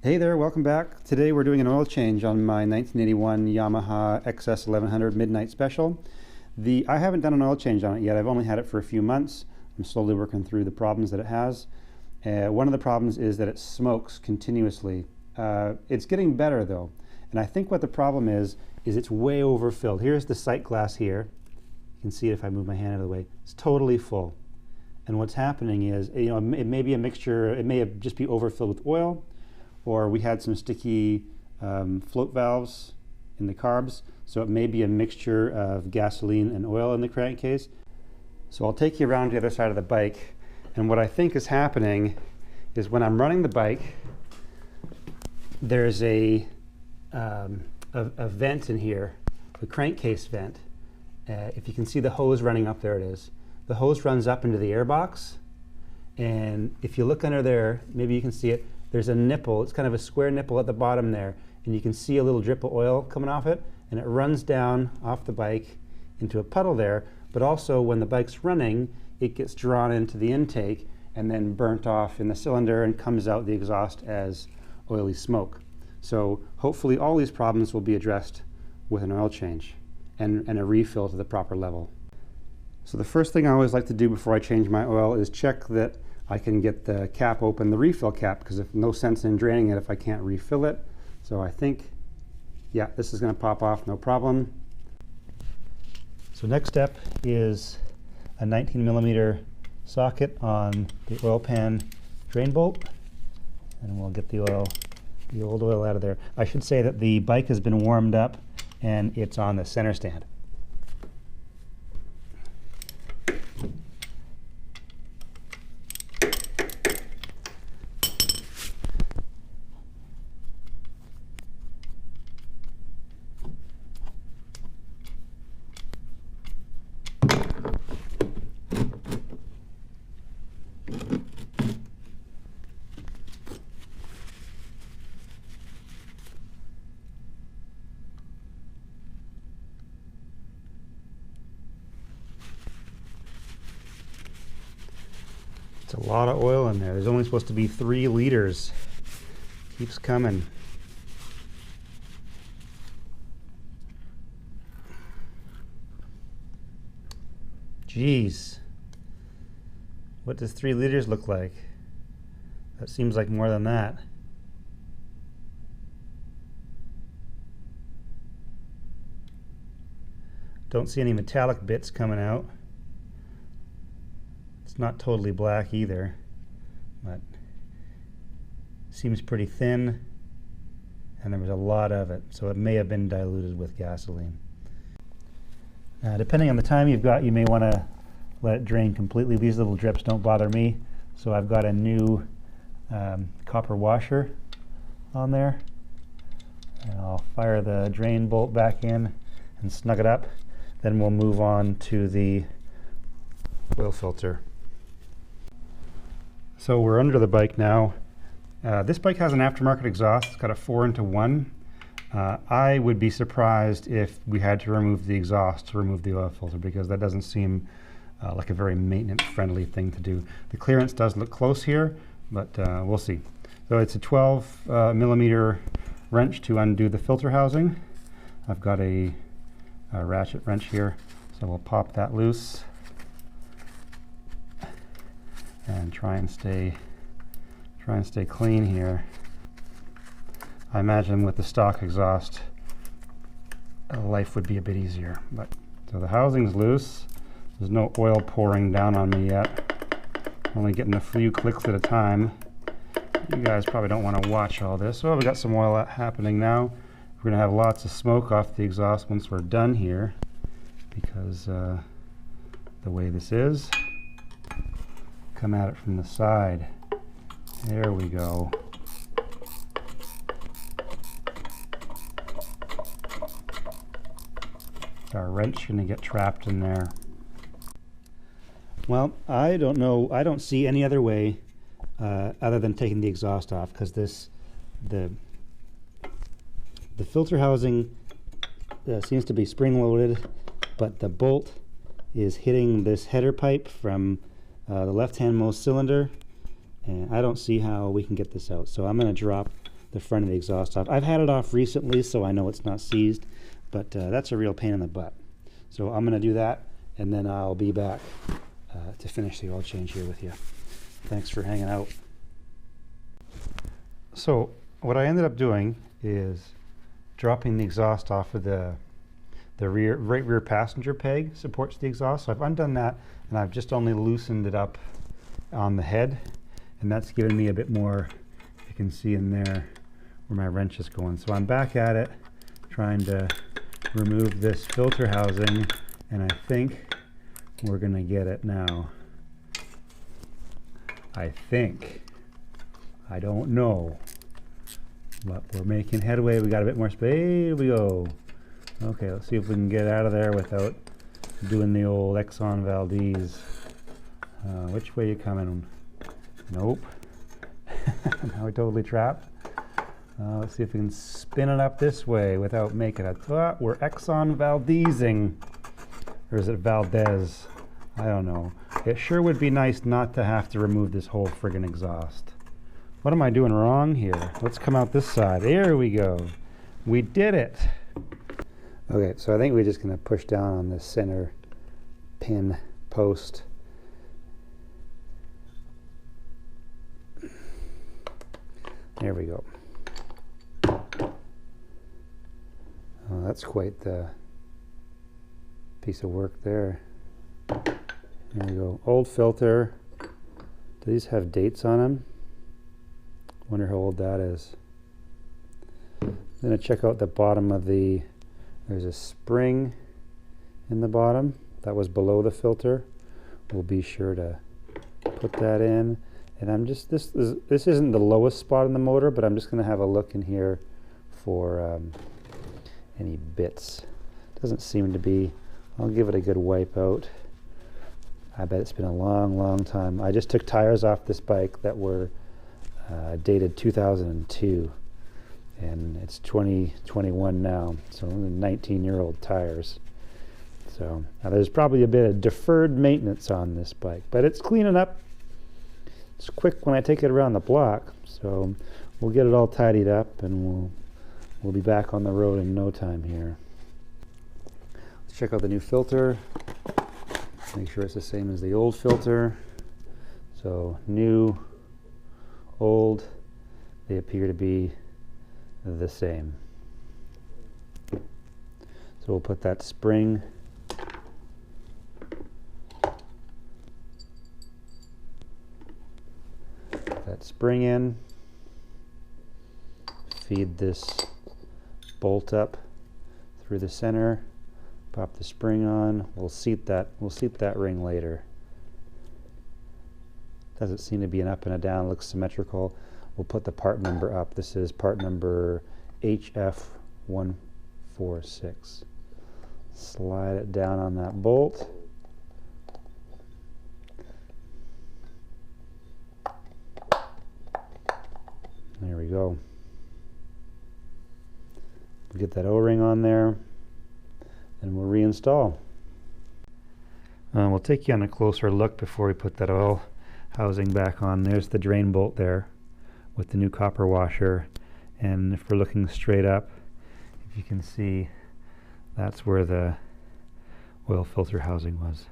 Hey there, welcome back. Today we're doing an oil change on my 1981 Yamaha XS1100 Midnight Special. I haven't done an oil change on it yet. I've only had it for a few months. I'm slowly working through the problems that it has. One of the problems is that it smokes continuously. It's getting better though, and I think what the problem is it's way overfilled. Here's the sight glass here. You can see it if I move my hand out of the way. It's totally full. And what's happening is, it may be a mixture, it may have just be overfilled with oil, or we had some sticky float valves in the carbs, so it may be a mixture of gasoline and oil in the crankcase. So I'll take you around to the other side of the bike, and what I think is happening is when I'm running the bike, there's a vent in here, the crankcase vent. If you can see the hose running up, there it is. The hose runs up into the airbox, and if you look under there, maybe you can see it, there's a nipple. It's kind of a square nipple at the bottom there, and you can see a little drip of oil coming off it, and it runs down off the bike into a puddle there. But also when the bike's running, it gets drawn into the intake and then burnt off in the cylinder and comes out the exhaust as oily smoke. So hopefully all these problems will be addressed with an oil change and a refill to the proper level. So the first thing I always like to do before I change my oil is check that I can get the cap open, the refill cap, because there's no sense in draining it if I can't refill it. So I think, yeah, this is going to pop off, no problem. So next step is a 19mm socket on the oil pan drain bolt, and we'll get the old oil out of there. I should say that the bike has been warmed up and it's on the center stand. It's a lot of oil in there. There's only supposed to be 3 liters. Keeps coming. Jeez. What does 3 liters look like? That seems like more than that. Don't see any metallic bits coming out. It's not totally black either, but seems pretty thin, and there was a lot of it, so it may have been diluted with gasoline. Depending on the time you've got, you may want to let it drain completely. These little drips don't bother me, so I've got a new copper washer on there, and I'll fire the drain bolt back in and snug it up. Then we'll move on to the oil filter. So we're under the bike now. This bike has an aftermarket exhaust. It's got a 4-into-1. I would be surprised if we had to remove the exhaust to remove the oil filter, because that doesn't seem like a very maintenance-friendly thing to do. The clearance does look close here, but we'll see. So it's a 12mm wrench to undo the filter housing. I've got a ratchet wrench here, so we'll pop that loose and try and stay clean here. I imagine with the stock exhaust, life would be a bit easier. But so the housing's loose. There's no oil pouring down on me yet. Only getting a few clicks at a time. You guys probably don't want to watch all this. So we got some oil happening now. We're going to have lots of smoke off the exhaust once we're done here, because the way this is. Come at it from the side. There we go. Our wrench going to get trapped in there. Well, I don't know. I don't see any other way other than taking the exhaust off, because the filter housing seems to be spring loaded, but the bolt is hitting this header pipe from the left-hand most cylinder, and I don't see how we can get this out. So I'm going to drop the front of the exhaust off. I've had it off recently, so I know it's not seized, but that's a real pain in the butt. So I'm going to do that, and then I'll be back to finish the oil change here with you. Thanks for hanging out. So what I ended up doing is dropping the exhaust off of the right rear passenger peg supports the exhaust. So I've undone that, and I've just only loosened it up on the head, and that's given me a bit more. You can see in there where my wrench is going. So I'm back at it trying to remove this filter housing, and I think we're gonna get it now. I think. I don't know, but we're making headway. We got a bit more space. Here we go. Okay, let's see if we can get out of there without doing the old Exxon Valdez. Which way you coming? Nope. Now we're totally trapped. Let's see if we can spin it up this way without making it. We're Exxon Valdezing. Or is it Valdez? I don't know. It sure would be nice not to have to remove this whole friggin' exhaust. What am I doing wrong here? Let's come out this side. There we go. We did it. Okay, so I think we're just going to push down on this center pin post. There we go. Oh, that's quite the piece of work there. There we go. Old filter. Do these have dates on them? Wonder how old that is. I'm going to check out the bottom of the, there's a spring in the bottom that was below the filter. We'll be sure to put that in. And I'm just, this isn't the lowest spot in the motor, but I'm just going to have a look in here for any bits. Doesn't seem to be. I'll give it a good wipe out. I bet it's been a long, long time. I just took tires off this bike that were dated 2002, and it's 2021 now, so 19-year-old tires. So now there's probably a bit of deferred maintenance on this bike, but it's cleaning up. It's quick when I take it around the block, so we'll get it all tidied up, and we'll be back on the road in no time here. Let's check out the new filter. Make sure it's the same as the old filter. So new, old, they appear to be the same. So we'll put that spring in, feed this bolt up through the center, pop the spring on. We'll seat that ring later. Doesn't seem to be an up and a down, looks symmetrical. We'll put the part number up. This is part number HF146. Slide it down on that bolt. There we go. We'll get that O-ring on there, and we'll reinstall. We'll take you on a closer look before we put that oil housing back on. There's the drain bolt there with the new copper washer, and if we're looking straight up, if you can see, that's where the oil filter housing was.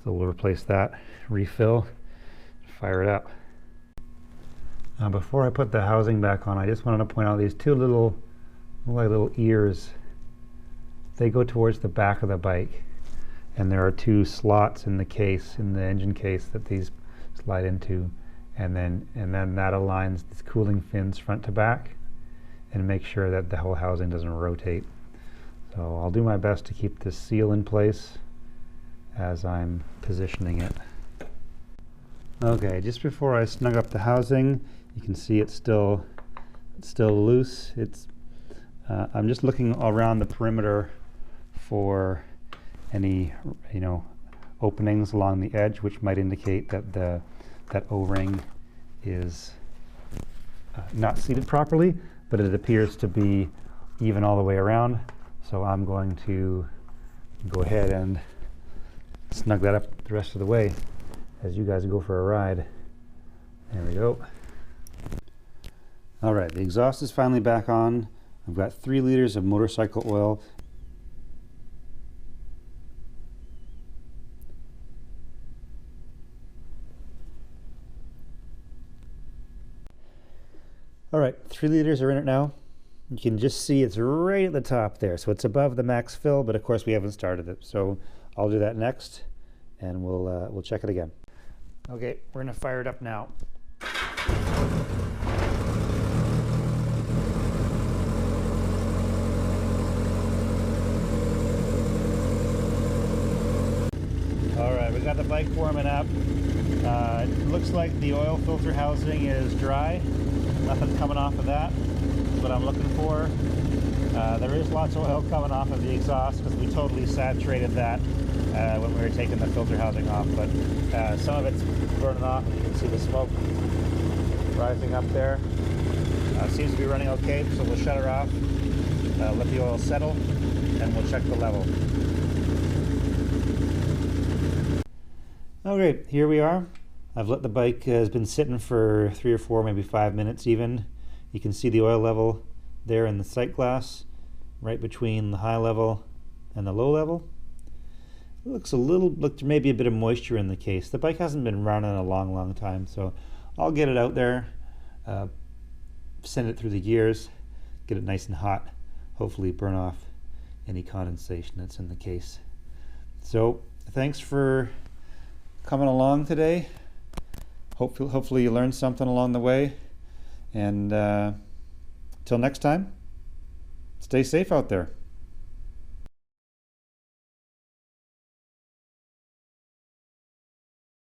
So we'll replace that, refill, fire it up. Now before I put the housing back on, I just wanted to point out these two little ears. They go towards the back of the bike, and there are two slots in the case, in the engine case, that these slide into, and then that aligns the cooling fins front to back and make sure that the whole housing doesn't rotate. So I'll do my best to keep this seal in place as I'm positioning it. Okay, just before I snug up the housing, you can see it's still loose. I'm just looking around the perimeter for any openings along the edge, which might indicate that that O-ring is not seated properly, but it appears to be even all the way around. So I'm going to go ahead and snug that up the rest of the way as you guys go for a ride. There we go. All right, the exhaust is finally back on. I've got 3 liters of motorcycle oil. All right, 3 liters are in it now. You can just see it's right at the top there. So it's above the max fill, but of course we haven't started it. So I'll do that next and we'll check it again. Okay, we're gonna fire it up now. All right, we got the bike warming up. It looks like the oil filter housing is dry. Nothing coming off of that. That's what I'm looking for. There is lots of oil coming off of the exhaust because we totally saturated that when we were taking the filter housing off. But some of it's burning off, and you can see the smoke rising up there. Seems to be running okay, so we'll shut her off, let the oil settle, and we'll check the level. Okay, here we are. I've let the bike, has been sitting for 3 or 4, maybe 5 minutes even. You can see the oil level there in the sight glass, right between the high level and the low level. It looks maybe a bit of moisture in the case. The bike hasn't been running a long time, so I'll get it out there, send it through the gears, get it nice and hot, hopefully burn off any condensation that's in the case. So thanks for coming along today. Hopefully you learned something along the way, and till next time, stay safe out there.